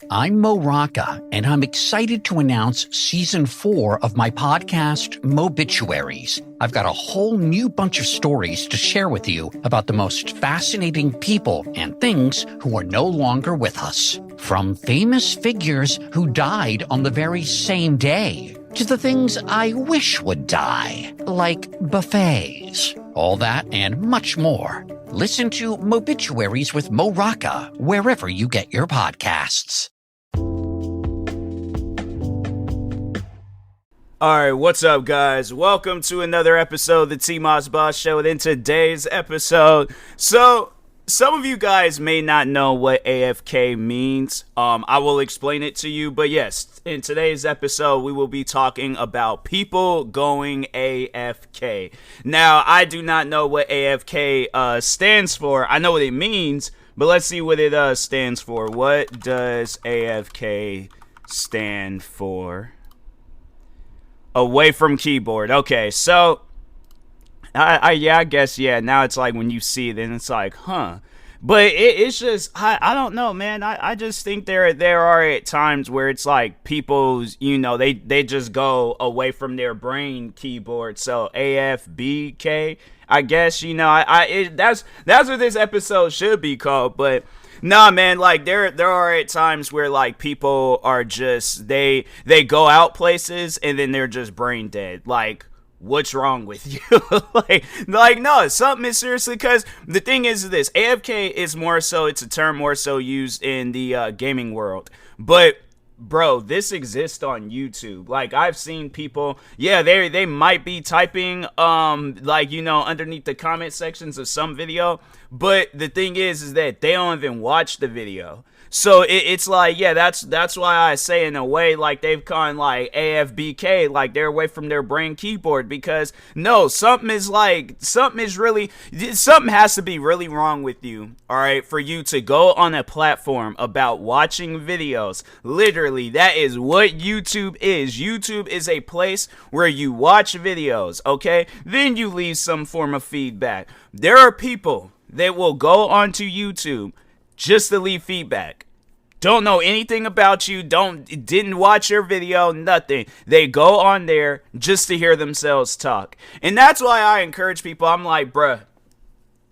I'm Mo Rocca, and I'm excited to announce Season 4 of my podcast, Mobituaries. I've got a whole new bunch of stories to share with you about the most fascinating people and things who are no longer with us. From famous figures who died on the very same day, to the things I wish would die, like buffets. All that and much more. Listen to Mobituaries with Mo Rocca wherever you get your podcasts. Alright, what's up, guys? Welcome to another episode of the TMossBoss Show. And in today's episode, some of you guys may not know what AFK means. I will explain it to you. But yes, in today's episode, we will be talking about people going AFK. Now, I do not know what AFK stands for. I know what it means, but let's see what it stands for. What does AFK stand for? Away from keyboard. Okay, so I guess now it's like when you see it and it's like, huh. But it's just, I don't know, man. I just think there are at times where it's like people, they just go away from their brain keyboard. So AFBK, I guess, that's what this episode should be called. But nah, man, like there are at times where like people are just they go out places and then they're just brain dead. Like, what's wrong with you? like no, something is seriously, because the thing is this, AFK is more so, it's a term more so used in the gaming world. But bro, this exists on YouTube. Like, I've seen people, they might be typing underneath the comment sections of some video, but the thing is that they don't even watch the video. So it's like, that's why I say in a way, like, they've gone like AFBK, like they're away from their brain keyboard, because no, something has to be really wrong with you, all right, for you to go on a platform about watching videos. Literally, that is what YouTube is. YouTube is a place where you watch videos, okay? Then you leave some form of feedback. There are people that will go onto YouTube just to leave feedback. Don't know anything about you, didn't watch your video, nothing. They go on there just to hear themselves talk. And that's why I encourage people. I'm like, bruh,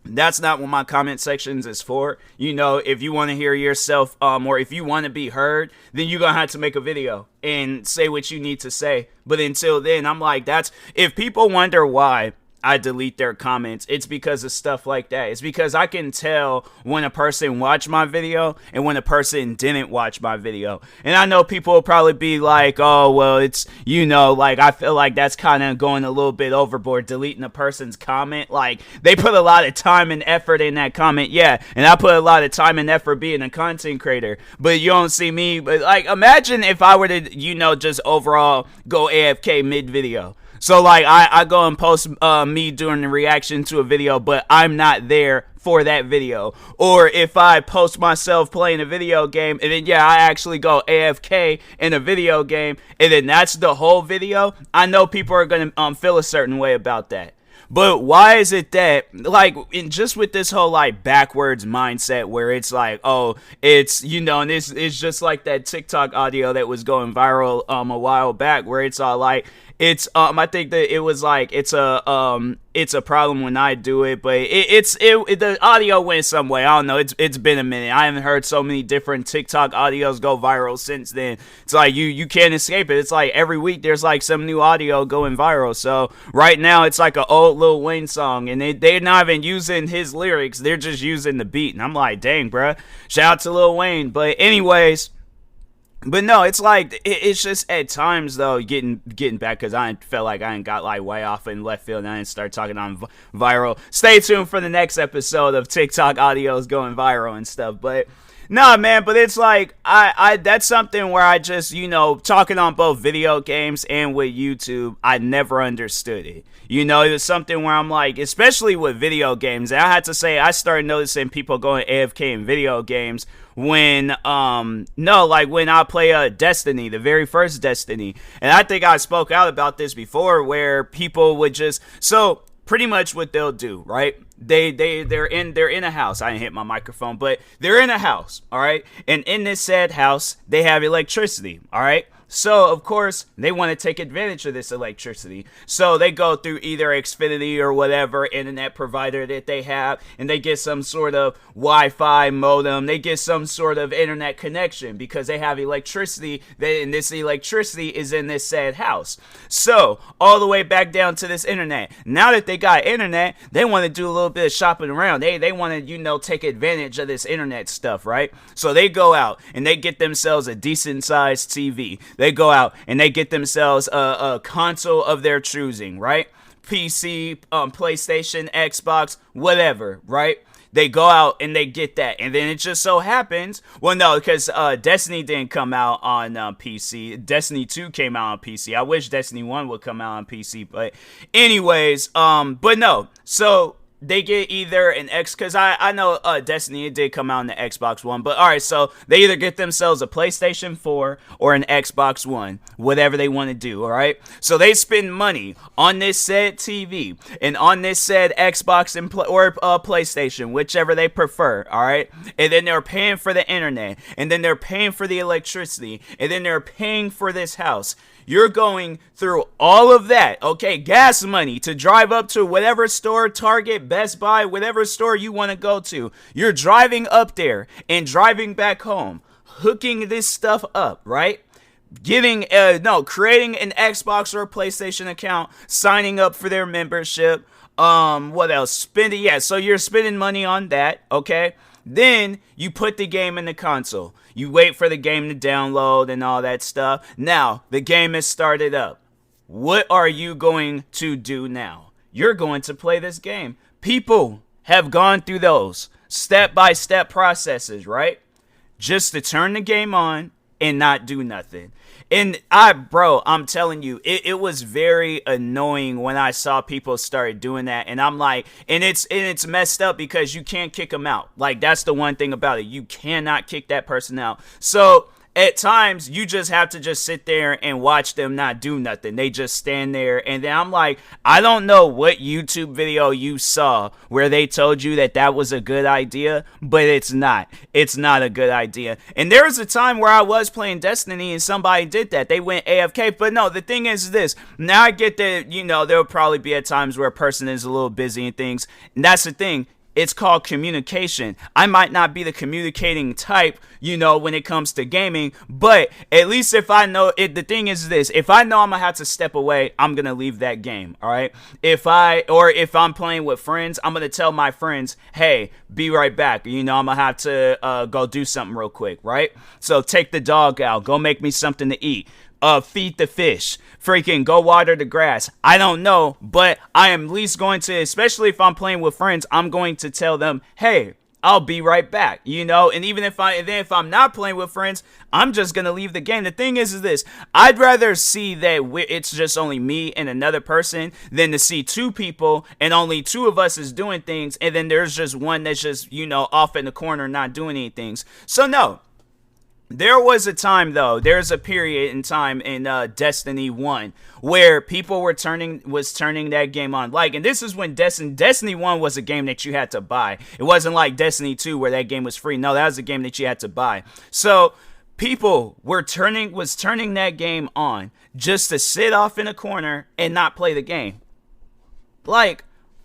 that's not what my comment sections is for. If you want to hear yourself, or if you want to be heard, then you're going to have to make a video and say what you need to say. But until then, I'm like, if people wonder why I delete their comments, it's because of stuff like that. It's because I can tell when a person watched my video and when a person didn't watch my video. And I know people will probably be like, oh, well, it's, like, I feel like that's kind of going a little bit overboard, deleting a person's comment. Like, they put a lot of time and effort in that comment, and I put a lot of time and effort being a content creator, but you don't see me. But, like, imagine if I were to, just overall go AFK mid-video. So, like, I go and post me doing the reaction to a video, but I'm not there for that video. Or if I post myself playing a video game, and then, I actually go AFK in a video game, and then that's the whole video, I know people are going to feel a certain way about that. But why is it that, like, just with this whole, like, backwards mindset where it's like, oh, it's, and it's just like that TikTok audio that was going viral a while back, where it's all like, it's I think that it was like, it's a problem when I do it, but the audio went some way. I don't know. It's been a minute. I haven't heard so many different TikTok audios go viral since then. It's like you can't escape it. It's like every week there's like some new audio going viral. So right now it's like an old Lil Wayne song, and they're not even using his lyrics. They're just using the beat, and I'm like, dang, bruh. Shout out to Lil Wayne. But anyways. But no, it's like, it's just at times, though, getting back, because I felt like I ain't got like way off in left field and I didn't start talking on viral. Stay tuned for the next episode of TikTok audios going viral and stuff. But nah, man, but it's like, I that's something where I just, talking on both video games and with YouTube, I never understood it. It was something where I'm like, especially with video games, and I had to say, I started noticing people going AFK in video games when when I play Destiny, the very first Destiny. And I think I spoke out about this before, where people would just, so pretty much what they'll do, right? They're in a house. I didn't hit my microphone, but they're in a house, all right? And in this said house, they have electricity, all right? So, of course, they want to take advantage of this electricity. So they go through either Xfinity or whatever internet provider that they have, and they get some sort of Wi-Fi modem. They get some sort of internet connection because they have electricity, and this electricity is in this said house. So, all the way back down to this internet. Now that they got internet, they want to do a little bit of shopping around. They want to, take advantage of this internet stuff, right? So they go out and they get themselves a decent sized TV. They go out and they get themselves a console of their choosing, right? PC, PlayStation, Xbox, whatever, right? They go out and they get that. And then it just so happens, well, no, because Destiny didn't come out on PC. Destiny 2 came out on PC. I wish Destiny 1 would come out on PC. But anyways, but no. So they get either an X, because I know Destiny, it did come out on the Xbox One, but alright, so they either get themselves a PlayStation 4 or an Xbox One, whatever they want to do, alright? So they spend money on this said TV, and on this said Xbox or PlayStation, whichever they prefer, alright? And then they're paying for the internet, and then they're paying for the electricity, and then they're paying for this house. You're going through all of that, okay, gas money to drive up to whatever store, Target, Best Buy, whatever store you want to go to. You're driving up there and driving back home, hooking this stuff up, right? Creating an Xbox or a PlayStation account, signing up for their membership, what else? So you're spending money on that, okay? Then you put the game in the console. You wait for the game to download and all that stuff. Now, the game is started up. What are you going to do now? You're going to play this game. People have gone through those step-by-step processes, right? Just to turn the game on and not do nothing. And I'm telling you, it was very annoying when I saw people start doing that. And I'm like, and it's messed up because you can't kick them out. Like, that's the one thing about it. You cannot kick that person out. So at times, you just have to just sit there and watch them not do nothing. They just stand there. And then I'm like, I don't know what YouTube video you saw where they told you that was a good idea, but it's not. It's not a good idea. And there was a time where I was playing Destiny and somebody did that. They went AFK. But no, the thing is this. Now I get that, there'll probably be at times where a person is a little busy and things. And that's the thing. It's called communication. I might not be the communicating type, when it comes to gaming, but at least if I know it, the thing is this, if I know I'm gonna have to step away, I'm gonna leave that game, all right? If I'm playing with friends, I'm gonna tell my friends, hey, be right back. I'm gonna have to go do something real quick, right? So take the dog out, go make me something to eat. Feed the fish, freaking go water the grass. I don't know, but I am at least going to, especially if I'm playing with friends, I'm going to tell them, hey, I'll be right back, and even if I'm not playing with friends, I'm just going to leave the game. The thing is this, I'd rather see that it's just only me and another person than to see two people and only two of us is doing things. And then there's just one that's just, off in the corner, not doing anything. So no. There was a time, though, there's a period in time in Destiny 1 where people was turning that game on. And this is when Destiny 1 was a game that you had to buy. It wasn't like Destiny 2 where that game was free. No, that was a game that you had to buy. So people was turning that game on just to sit off in a corner and not play the game.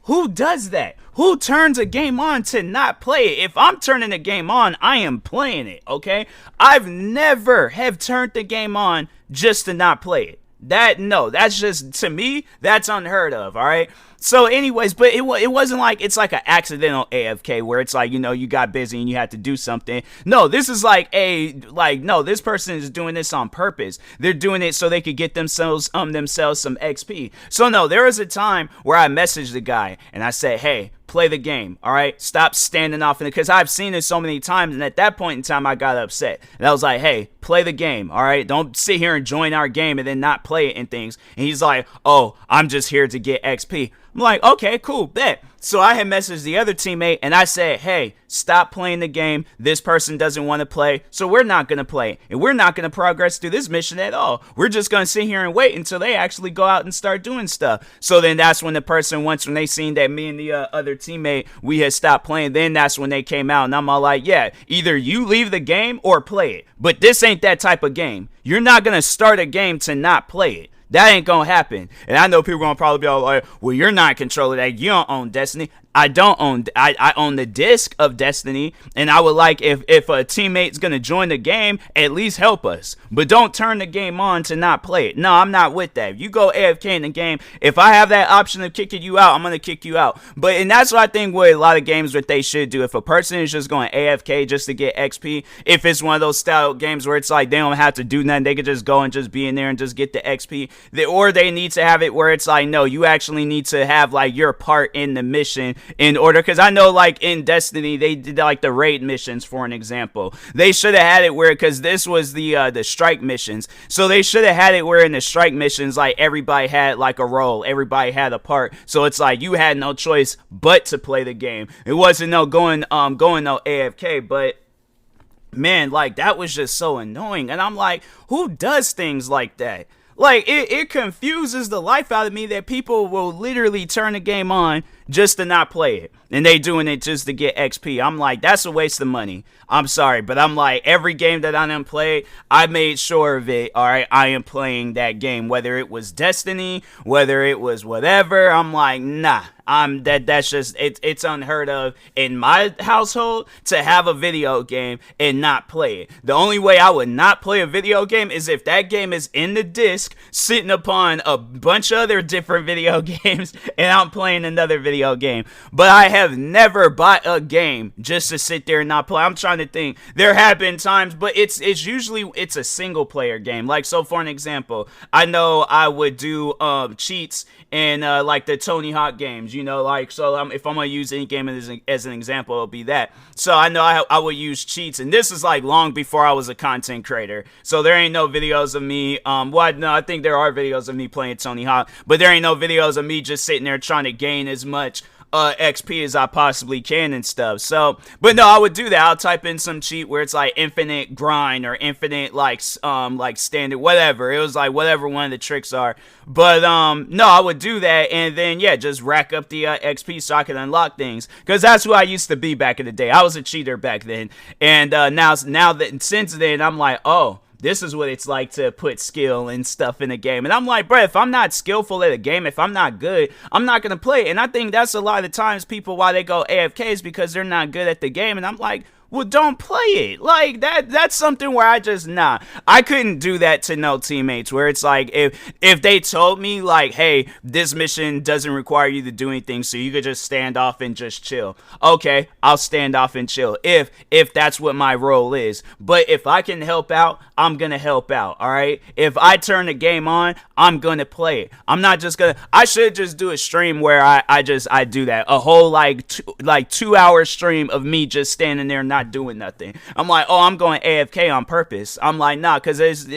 Who does that? Who turns a game on to not play it? If I'm turning a game on, I am playing it, okay? I've never have turned the game on just to not play it. That's just, to me, that's unheard of, all right? So anyways, but it wasn't like it's like an accidental AFK where it's like, you got busy and you had to do something. No, this is no, this person is doing this on purpose. They're doing it so they could get themselves some XP. So no, there was a time where I messaged the guy and I said, hey, play the game, all right? Stop standing off in it, because I've seen it so many times, and at that point in time, I got upset. And I was like, hey, play the game, all right? Don't sit here and join our game and then not play it and things. And he's like, oh, I'm just here to get XP. I'm like, okay, cool, bet. So I had messaged the other teammate and I said, hey, stop playing the game. This person doesn't want to play, so we're not going to play. And we're not going to progress through this mission at all. We're just going to sit here and wait until they actually go out and start doing stuff. So then that's when the person, when they seen that me and the other teammate, we had stopped playing, then that's when they came out. And I'm all like, yeah, either you leave the game or play it. But this ain't that type of game. You're not going to start a game to not play it. That ain't gonna happen. And I know people gonna probably be all like, well, you're not in control of that. You don't own Destiny. I don't own, I own the disc of Destiny, and I would like if a teammate's gonna join the game, at least help us. But don't turn the game on to not play it. No, I'm not with that. If you go AFK in the game, if I have that option of kicking you out, I'm gonna kick you out. And that's what I think with a lot of games what they should do. If a person is just going AFK just to get XP, if it's one of those style games where it's like they don't have to do nothing, they could just go and just be in there and just get the XP. Or they need to have it where it's like, no, you actually need to have like your part in the mission in order, because I know like in Destiny they did like the raid missions, for an example. They should have had it where, because this was the strike missions, so they should have had it where in the strike missions like everybody had like a role, everybody had a part, so it's like you had no choice but to play the game. It wasn't no going no AFK. But man, like that was just so annoying, and I'm like, who does things like that? Like, it confuses the life out of me that people will literally turn the game on just to not play it. And they doing it just to get XP. I'm like, that's a waste of money. I'm sorry, but I'm like, every game that I done played, I made sure of it. All right, I am playing that game, whether it was Destiny, whether it was whatever. I'm like, nah. That's just it's unheard of in my household to have a video game and not play it. The only way I would not play a video game is if that game is in the disc sitting upon a bunch of other different video games and I'm playing another video game. But I have never bought a game just to sit there and not play. I'm trying to think. There have been times, but it's usually a single player game. Like, so for an example, I know I would do cheats in like the Tony Hawk games, you know, like, so if I'm gonna use any game as an example, it'll be that. So I know I would use cheats, and this is like long before I was a content creator, so there ain't no videos of me, no, I think there are videos of me playing Tony Hawk, but there ain't no videos of me just sitting there trying to gain as much XP as I possibly can and stuff. So, but no, I would do that. I'll type in some cheat where it's like infinite grind or infinite like standard, whatever. It was like whatever one of the tricks are. But no, I would do that, and then yeah, just rack up the XP so I can unlock things, because that's who I used to be back in the day. I was a cheater back then, and now that since then I'm like, oh, this is what it's like to put skill and stuff in a game. And I'm like, bro, if I'm not skillful at a game, if I'm not good, I'm not going to play it. And I think that's a lot of the times people, why they go AFK, is because they're not good at the game. And I'm like, well, don't play it. Like, that's something where I just, I couldn't do that to no teammates, where it's like, if they told me like, hey, this mission doesn't require you to do anything, so you could just stand off and just chill. Okay, I'll stand off and chill if that's what my role is. But if I can help out, I'm gonna help out. All right, if I turn the game on, I'm gonna play it. I'm not just gonna, I should just do a stream where I do that, a whole like 2 hour stream of me just standing there not doing nothing. I'm like, oh, I'm going AFK on purpose. I'm like, nah, because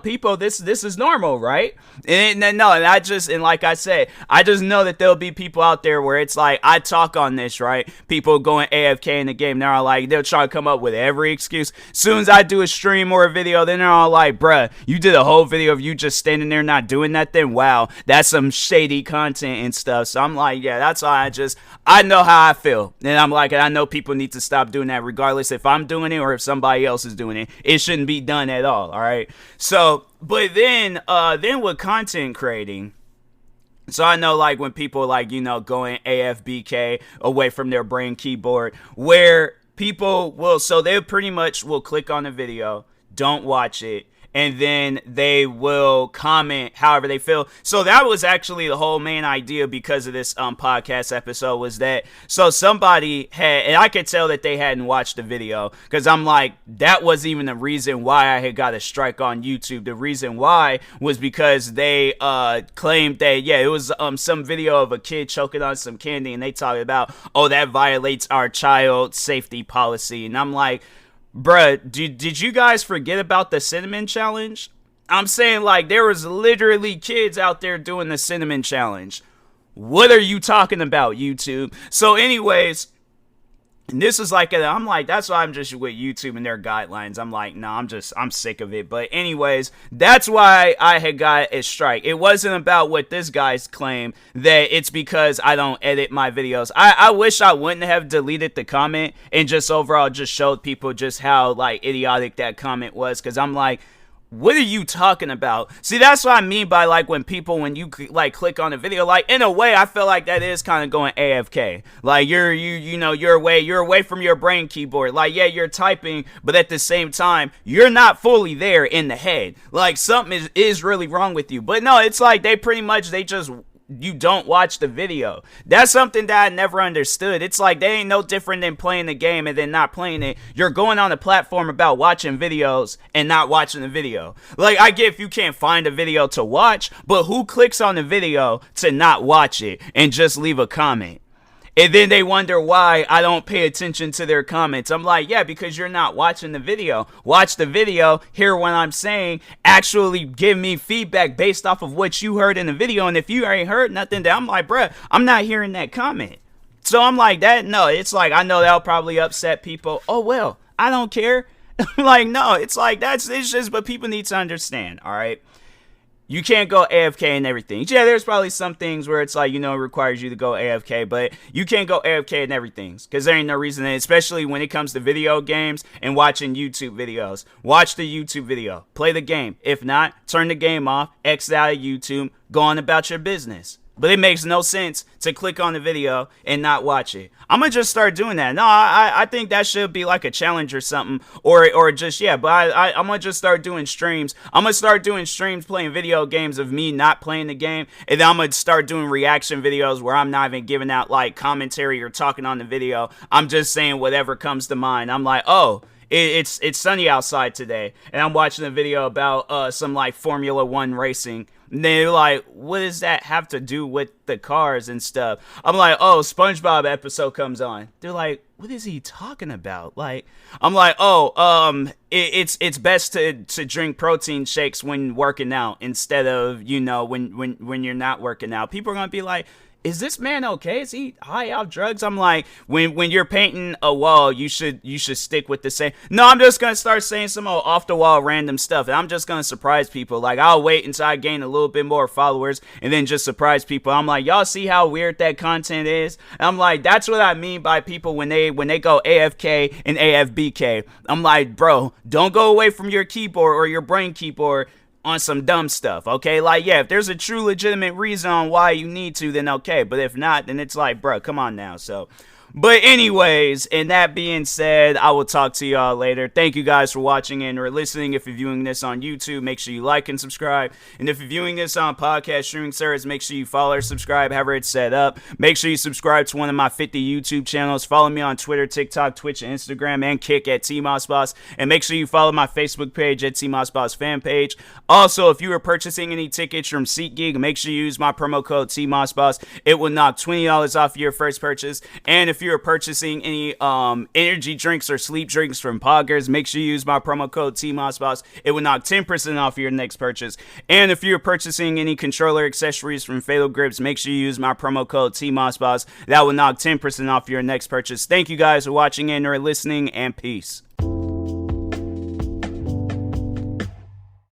people, this is normal, right? And like I said, I just know that there'll be people out there where it's like, I talk on this, right? People going AFK in the game, they're all like, they'll try to come up with every excuse. Soon as I do a stream or a video, then they're all like, bruh, you did a whole video of you just standing there not doing nothing? Wow, that's some shady content and stuff. So I'm like, yeah, that's why I know how I feel. And I'm like, I know people need to stop doing that regardless if I'm doing it or if somebody else is doing it. It shouldn't be done at all right? So, but then with content creating, so I know like when people like, you know, going AFBK, away from their brain keyboard, where people will, so they pretty much will click on the video, don't watch it, and then they will comment however they feel. So that was actually the whole main idea because of this podcast episode, was that, so somebody had, and I could tell that they hadn't watched the video, because I'm like, that wasn't even the reason why I had got a strike on YouTube. The reason why was because they claimed that, yeah, it was some video of a kid choking on some candy, and they talked about, oh, that violates our child safety policy. And I'm like, bruh, did you guys forget about the cinnamon challenge? I'm saying, like, there was literally kids out there doing the cinnamon challenge. What are you talking about, YouTube? So anyways, and this is like, I'm like, that's why I'm just with YouTube and their guidelines. I'm like, nah, I'm sick of it. But anyways, that's why I had got a strike. It wasn't about what this guy's claim that it's because I don't edit my videos. I wish I wouldn't have deleted the comment and just overall just showed people just how like idiotic that comment was. Cause I'm like, what are you talking about? See, that's what I mean by like when you like click on a video, like in a way I feel like that is kind of going AFK. Like you're away from your brain keyboard. Like yeah, you're typing, but at the same time, you're not fully there in the head. Like something is really wrong with you. But no, it's like you don't watch the video. That's something that I never understood. It's like they ain't no different than playing the game and then not playing it. You're going on a platform about watching videos and not watching the video. Like, I get if you can't find a video to watch, but who clicks on the video to not watch it and just leave a comment? And then they wonder why I don't pay attention to their comments. I'm like, yeah, because you're not watching the video. Watch the video, hear what I'm saying, actually give me feedback based off of what you heard in the video. And if you ain't heard nothing, then I'm like, bruh, I'm not hearing that comment. So I'm like, no, it's like, I know that'll probably upset people. Oh, well, I don't care. Like, no, it's like, it's just, but people need to understand, all right? You can't go AFK and everything. Yeah, there's probably some things where it's like, it requires you to go AFK, but you can't go AFK and everything because there ain't no reason, especially when it comes to video games and watching YouTube videos. Watch the YouTube video. Play the game. If not, turn the game off, exit out of YouTube, go on about your business. But it makes no sense to click on the video and not watch it. I'm going to just start doing that. No, I think that should be like a challenge or something. Or just, yeah, but I'm going to just start doing streams. I'm going to start doing streams playing video games of me not playing the game. And then I'm going to start doing reaction videos where I'm not even giving out like commentary or talking on the video. I'm just saying whatever comes to mind. I'm like, oh, it's sunny outside today. And I'm watching a video about some like Formula 1 racing. And they're like, what does that have to do with the cars and stuff? I'm like, oh, SpongeBob episode comes on. They're like, what is he talking about? Like, I'm like, oh, it's best to drink protein shakes when working out instead of, when you're not working out. People are going to be like, is this man okay? Is he high off drugs? I'm like, when you're painting a wall, you should stick with the same. No, I'm just gonna start saying some off the wall random stuff, and I'm just gonna surprise people. Like, I'll wait until I gain a little bit more followers, and then just surprise people. I'm like, y'all see how weird that content is? And I'm like, that's what I mean by people when they go AFK and AFBK. I'm like, bro, don't go away from your keyboard or your brain keyboard on some dumb stuff, okay? Like, yeah, if there's a true legitimate reason on why you need to, then okay. But if not, then it's like, bro, come on now. So, but anyways, and that being said, I will talk to y'all later. Thank you guys for watching and or listening. If you're viewing this on YouTube, make sure you like and subscribe. And if you're viewing this on podcast streaming service, make sure you follow or subscribe, however it's set up. Make sure you subscribe to one of my 50 YouTube channels. Follow me on Twitter, TikTok, Twitch, and Instagram, and Kick at TMossBoss. And make sure you follow my Facebook page at TMossBoss fan page. Also, if you are purchasing any tickets from SeatGeek, make sure you use my promo code TMossBoss. It will knock $20 off your first purchase. And if you're purchasing any energy drinks or sleep drinks from Poggers, make sure you use my promo code TMossBoss. It will knock 10% off your next purchase. And if you're purchasing any controller accessories from Fatal Grips, make sure you use my promo code TMossBoss. That will knock 10% off your next purchase. Thank you guys for watching and or listening, and peace.